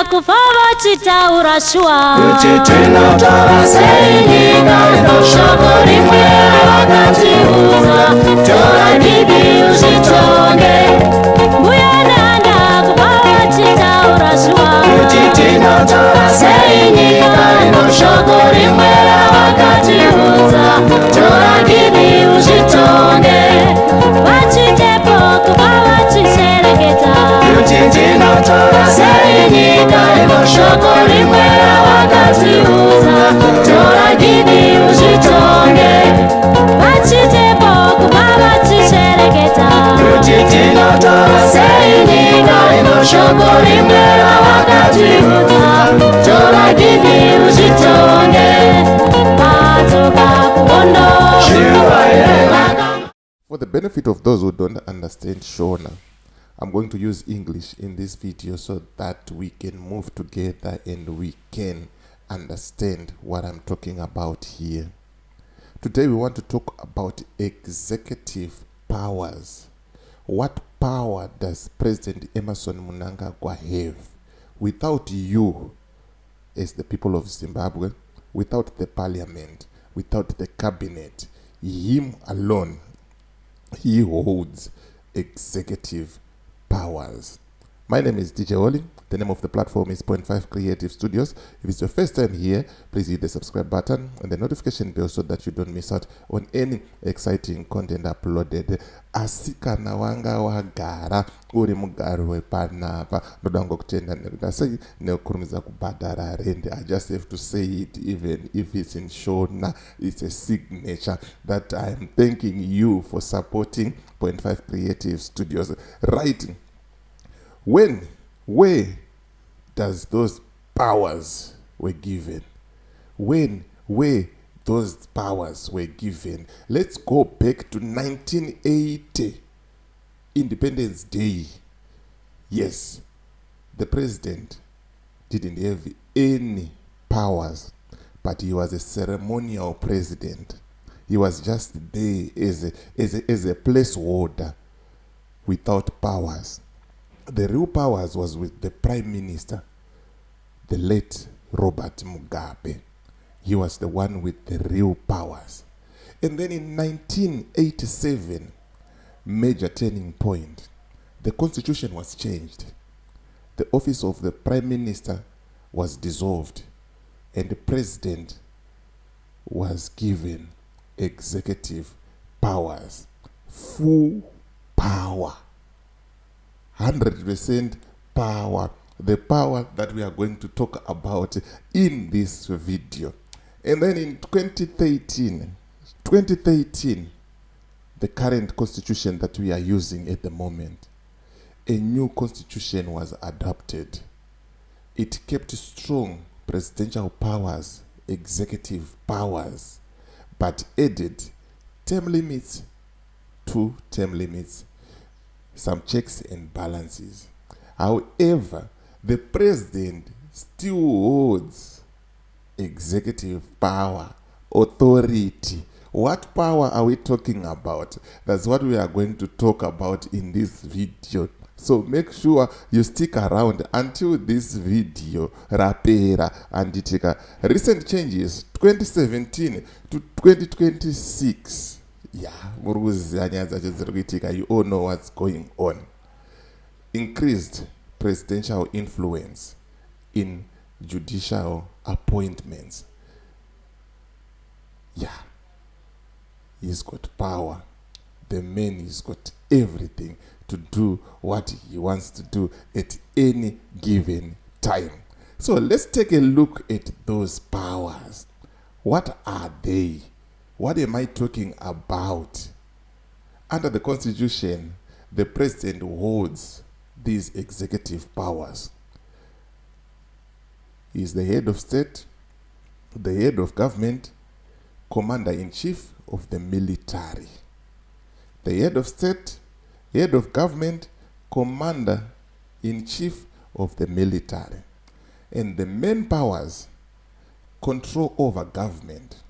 kufa vachitaura shwa kuti tinotora sei nyika ino shoko rimwe ravakatiudza tora bibi uzvitonge mbuya nehanda kufa vachitaura shwa kuti tinotora sei nyika ino shoko rimwe ravakatiudza tora bibi uzvitonge vachitepo kufa vachisereketa kuti tinotora sei nyika ino shoko rimwe ravakatiudza tora bibi uzvitonge vachitepo kufa vachisereketa kuti tinotora sei nyika ino shoko rimwe ravakatiudza tora bibi uzvitonge vadzoka kuhondo shiva irevaka. For the benefit of those who don't understand Shona, I'm going to use English in this video so that we can move together and we can understand what I'm talking about here. Today we want to talk about executive powers. What power does President Emmerson Mnangagwa have? Without you, as the people of Zimbabwe, without the parliament, without the cabinet, him alone, he holds executive powers. My name is Deejay. The name of the platform is 0.5 Creative Studios. If it's your first time here, please hit the subscribe button and the notification bell so that you don't miss out on any exciting content uploaded. Asikana wanga wagara uri mugaro wepanapa ndoda ngokutenda nekudasei nekurumiza kubhadhara rent. I just have to say it even if it's in Shona. It's a signature that I am thanking you for supporting 0.5 Creative Studios. Right. Where does those powers were given? Where those powers were given? Let's go back to 1980, Independence Day. Yes, the president didn't have any powers, but he was a ceremonial president. He was just there as a placeholder without powers. The real powers was with the Prime Minister, the late Robert Mugabe. He was the one with the real powers. And then in 1987, major turning point, the constitution was changed. The office of the Prime Minister was dissolved, and the president was given executive powers, full power. 100% power, the power that we are going to talk about in this video. And then in 2013, the current constitution that we are using at the moment, a new constitution was adopted. It kept strong presidential powers, executive powers, but added term limits, 2 term limits, some checks and balances. However, the president still holds executive power, authority. What power are we talking about? That's what we are going to talk about in this video. So make sure you stick around until this video rapera and take recent changes 2017 to 2026. Yeah, you all know what's going on. Increased presidential influence in judicial appointments. Yeah, he's got power. The man has got everything to do what he wants to do at any given time. So let's take a look at those powers. What are they? What am I talking about? Under the Constitution, the president holds these executive powers. He is the head of state, the head of government, commander-in-chief of the military. The head of state, head of government, commander-in-chief of the military. And the main powers, control over government.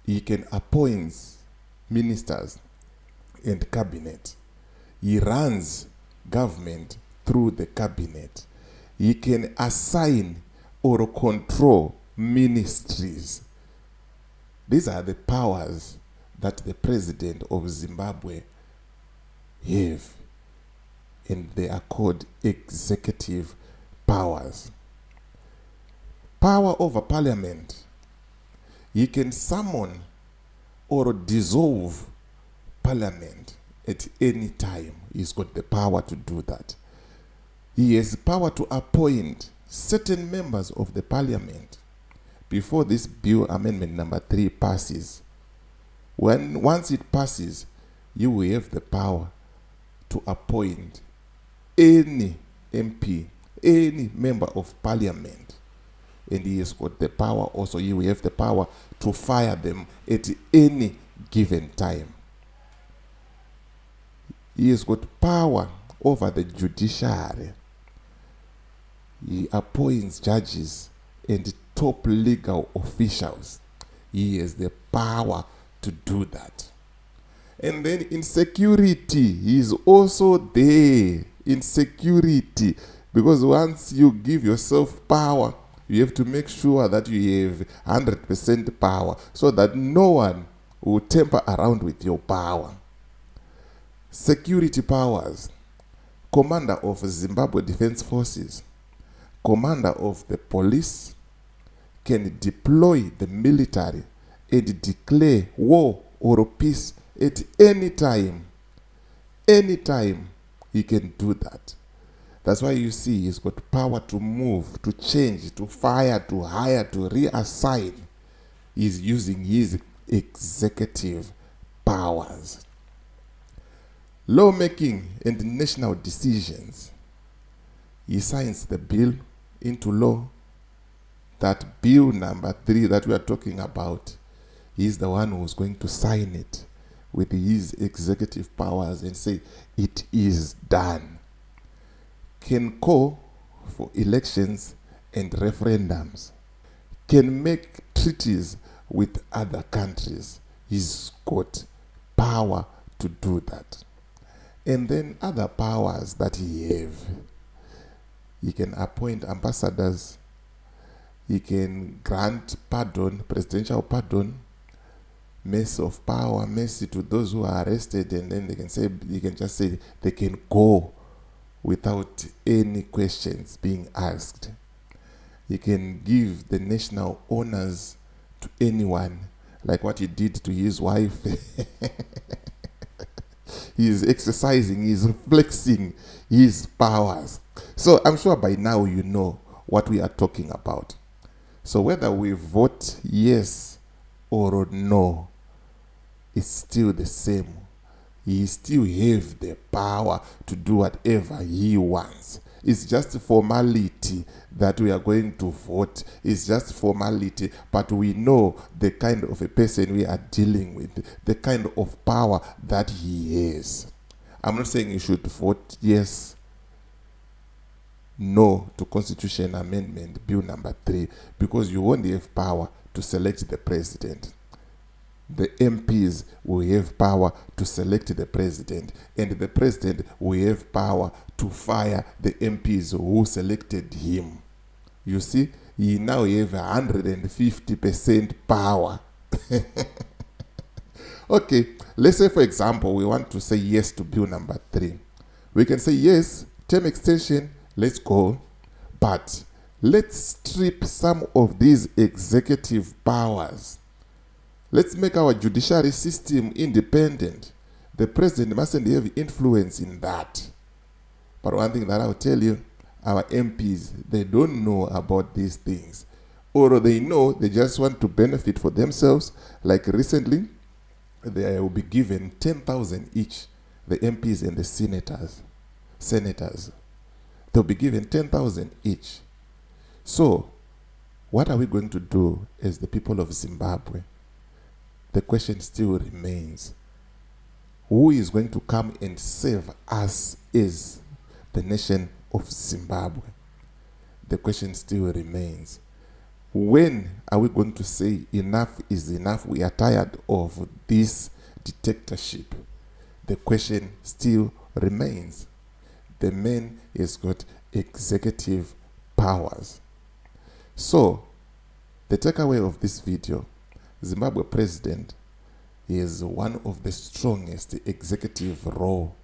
He can appoint ministers and cabinet. He runs government through the cabinet. He can assign or control ministries. These are the powers that the president of Zimbabwe have, and they are called executive powers. Power over parliament. He can summon or dissolve parliament at any time. He's got the power to do that. He has power to appoint certain members of the parliament before this bill amendment number 3 passes. Once it passes, you will have the power to appoint any MP, any member of parliament. And he has got the power also, he will have the power to fire them at any given time. He has got power over the judiciary. He appoints judges and top legal officials. He has the power to do that. And then in security, he is also there in security, because once you give yourself power, you have to make sure that you have 100% power so that no one will tamper around with your power. Security powers. Commander of Zimbabwe Defense Forces, commander of the police, can deploy the military and declare war or peace at any time. Anytime he can do that. That's why you see he's got power to move, to change, to fire, to hire, to reassign. He's using his executive powers. Lawmaking and national decisions. He signs the bill into law. That bill number 3 that we are talking about, he's the one who's going to sign it with his executive powers and say, it is done. Can call for elections and referendums. Can make treaties with other countries. He's got power to do that. And then other powers that he have. He can appoint ambassadors. He can grant pardon, presidential pardon, mercy of power, mercy to those who are arrested, and then he can just say they can go without any questions being asked. He can give the national honors to anyone, like what he did to his wife. He is exercising, he is flexing his powers. So I'm sure by now you know what we are talking about. So whether we vote yes or no, it's still the same. He still has the power to do whatever he wants. It's just formality that we are going to vote. It's just formality, but we know the kind of a person we are dealing with, the kind of power that he has. I'm not saying you should vote yes, no to Constitution Amendment Bill number 3, because you won't have power to select the president. The MPs will have power to select the president, and the president will have power to fire the MPs who selected him. You see, he now have 150% power. Okay, let's say for example, we want to say yes to bill number 3. We can say yes, term extension, let's go, but let's strip some of these executive powers. Let's make our judiciary system independent. The president mustn't have influence in that. But one thing that I'll tell you, our MPs, they don't know about these things. Or they know, they just want to benefit for themselves. Like recently, they will be given 10,000 each, the MPs and the senators. They'll be given 10,000 each. So, what are we going to do as the people of Zimbabwe? The question still remains, who is going to come and save us as the nation of Zimbabwe? The question still remains, when are we going to say enough is enough? We are tired of this dictatorship. The question still remains. The man has got executive powers. So, the takeaway of this video, Zimbabwe president is one of the strongest executive role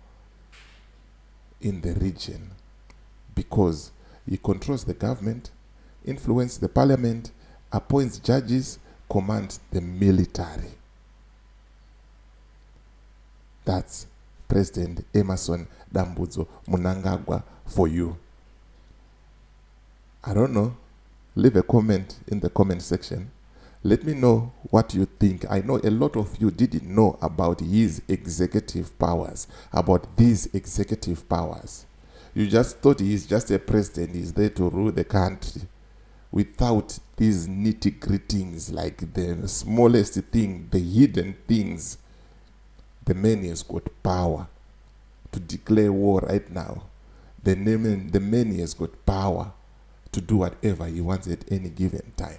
in the region because he controls the government, influences the parliament, appoints judges, commands the military. That's President Emmerson Dambudzo Mnangagwa for you. I don't know. Leave a comment in the comment section. Let me know what you think. I know a lot of you didn't know about his executive powers, about these executive powers. You just thought he's just a president, he's there to rule the country without these nitty-gritties, like the smallest thing, the hidden things. The man has got power to declare war right now. The man has got power to do whatever he wants at any given time.